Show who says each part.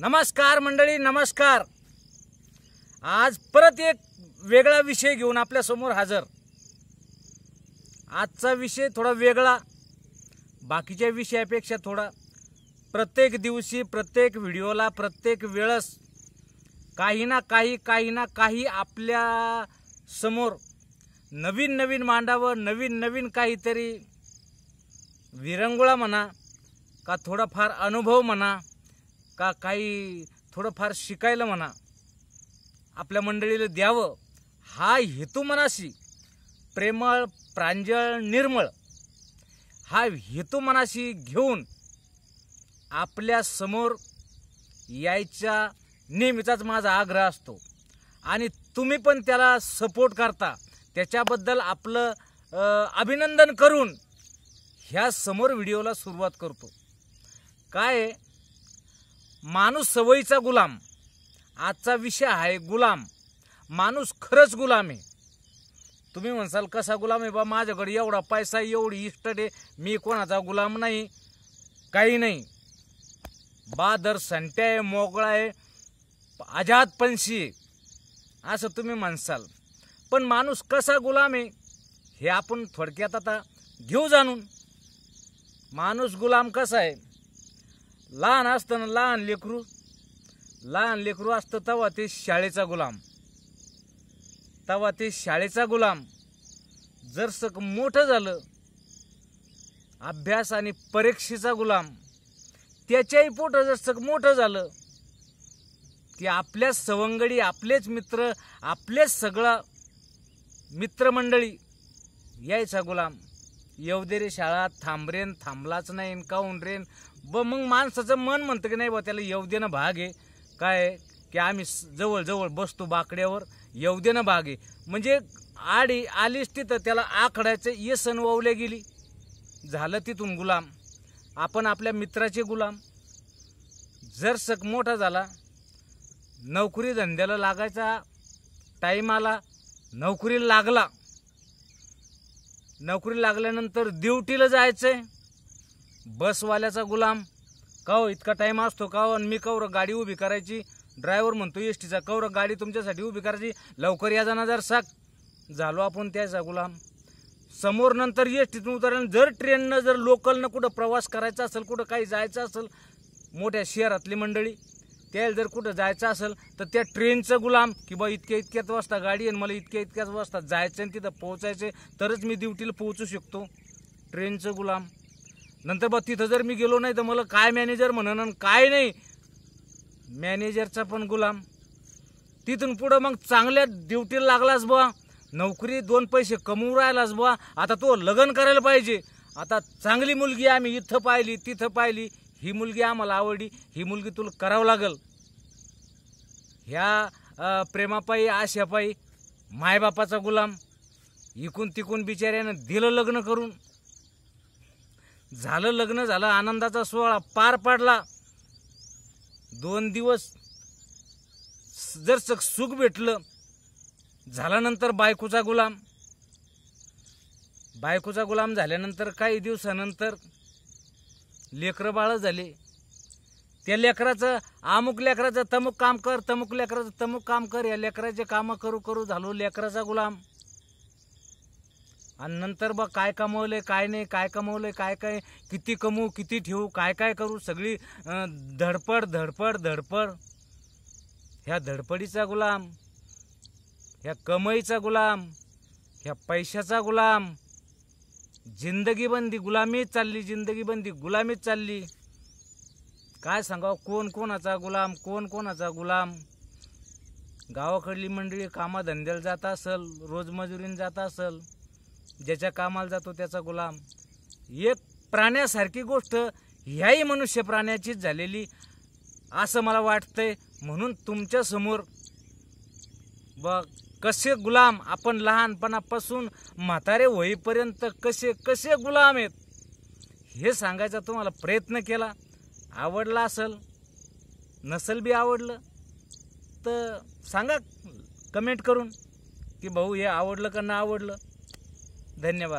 Speaker 1: नमस्कार मंडळी, नमस्कार। आज परत एक वेगळा विषय घेऊन आपल्या समोर हजर। आजचा विषय थोडा वेगळा, बाकीच्या विषयापेक्षा थोडा। प्रत्येक दिवशी, प्रत्येक व्हिडिओला, प्रत्येक वेळेस काही ना काही आपल्या समोर नवीन नवीन मांडावं, नवीन नवीन काहीतरी विरंगुळा म्हणा का थोडाफार अनुभव म्हणा का काही थोडंफार शिकायला म्हणा आपल्या मंडळीला द्यावं, हा हेतू मनाशी प्रेमळ, प्रांजळ, निर्मळ हा हेतू मनाशी घेऊन आपल्या समोर यायचा नेहमीचाच माझा आग्रह असतो। आणि तुम्ही पण त्याला सपोर्ट करता, त्याच्याबद्दल आपलं अभिनंदन करून ह्या समोर व्हिडिओला सुरुवात करतो। काय माणूस सवयीचा गुलाम, आजचा विषय आहे गुलाम। माणूस खरंच गुलाम आहे। तुम्ही म्हणसाल कसा गुलाम आहे बा, माझ्याकडे एवढा पैसा, एवढी इस्टेट आहे, मी कोणाचा गुलाम नाही, काही नाही बहादर संट्या आहे, मोगळा आहे, आजाद पंछी आहे असं तुम्ही म्हणसाल। पण माणूस कसा गुलाम आहे हे आपण थोडक्यात आता घेऊ जाणून। माणूस गुलाम कसा आहे, लहान असताना लहान लेकरू असतं तेव्हा ते शाळेचा गुलाम, जरसक मोठं झालं अभ्यास आणि परीक्षेचा गुलाम, त्याच्याही पोटं जरसक मोठं झालं की आपल्याच सवंगडी, आपलेच मित्र, आपलेच सगळं मित्रमंडळी यायचा गुलाम। येऊ दे रे शाळा, थांबरेन, थांबलाच नाही काऊन रेन मग माणसाचं मन म्हणतं की नाही बा त्याला येऊ देणं भाग आहे। काय की आम्ही जवळ जवळ बसतो बाकड्यावर, येऊ देणं भाग आहे म्हणजे आडी आलीच तिथं त्याला आखडायचं, येसन वावल्या गेली, झालं तिथून गुलाम। आपण आपल्या मित्राचे गुलाम। जरसक मोठा झाला, नोकरी धंद्याला लागायचा टाईम आला, नोकरीला लागला, नोकरी लागल्यानंतर ड्युटीला जायचंय, बसवाल्याचा गुलाम। काहो इतका टाइम असतो काहो, आणि मी कवर गाडी उभी करायची, ड्रायव्हर म्हणतो एसटीचा कवर गाडी तुमच्यासाठी उभी करायची, लवकर या जाणार, जर साक झालो आपण त्याचा गुलाम। समोर नंतर एसटीतून उतरल्यानं जर ट्रेननं, जर लोकलनं कुठं प्रवास करायचा असेल, कुठं काही जायचं असेल, मोठ्या शहरातली मंडळी त्याला जर कुठं जायचं असेल तर त्या ट्रेनचं गुलाम की बा इतक्याच वाजता गाडी आणि मला इतक्याच वाजता जायचं आणि तिथं पोहोचायचं तरच मी ड्युटीला पोहोचू शकतो, ट्रेनचं गुलाम। नंतर बा तिथं जर मी गेलो नाही तर मला काय मॅनेजर म्हणन काय नाही, मॅनेजरचा पण गुलाम। तिथून पुढं मग चांगल्या ड्युटीला लागलास बा, नोकरी 2 पैसे कमवून राहिलास बा, आता तो लग्न करायला पाहिजे, आता चांगली मुलगी आम्ही इथं पाहिली तिथं पाहिली, ही मुलगी आम्हाला आवडली, ही मुलगी तुला करावं लागल। ह्या प्रेमापायी आशापायी मायबापाचा गुलाम, इकून तिकून बिचाऱ्यानं दिलं लग्न करून, झालं लग्न झालं, आनंदाचा सोहळा पार पडला, 2 दिवस जर सुख भेटलं, झाल्यानंतर बायकोचा गुलाम झाल्यानंतर काही दिवसानंतर लेकरं बाळ झाले। त्या लेकराचं अमुक लेकराचं तमुक काम कर, तमुक लेकराचं तमुक काम कर, या लेकराचे कामं करू करू झालो लेकराचा गुलाम। आणि नंतर बा काय कमवलंय काय नाही, काय कमवलंय काय काय, किती कमवू किती ठेवू, काय काय करू, सगळी धडपड धडपड धडपड। ह्या धडपडीचा गुलाम, ह्या कमाईचा गुलाम, ह्या पैशाचा गुलाम, जिंदगी बंदी गुलामीच चालली, जिंदगी बंदी गुलामीच चालली। काय सांगावं, कोण कोणाचा गुलाम, कोण कोणाचा गुलाम। गावाकडली मंडळी कामाधंद्याला जात असल, रोजमजुरीने जात असल, ज्याच्या कामाला जातो त्याचा गुलाम। एक प्राण्यासारखी गोष्ट ह्याही मनुष्य प्राण्याचीच झालेली असं मला वाटतंय। म्हणून तुमच्या समोर बघ कसे गुलाम आपण लहानपणापासून म्हातारे होईपर्यंत कसे कसे गुलाम आहेत हे सांगायचा तुम्हाला प्रयत्न केला। आवडला असेल, नसेल बी आवडलं तर सांगा कमेंट करून की भाऊ हे आवडलं का नाही आवडलं। धन्यवाद।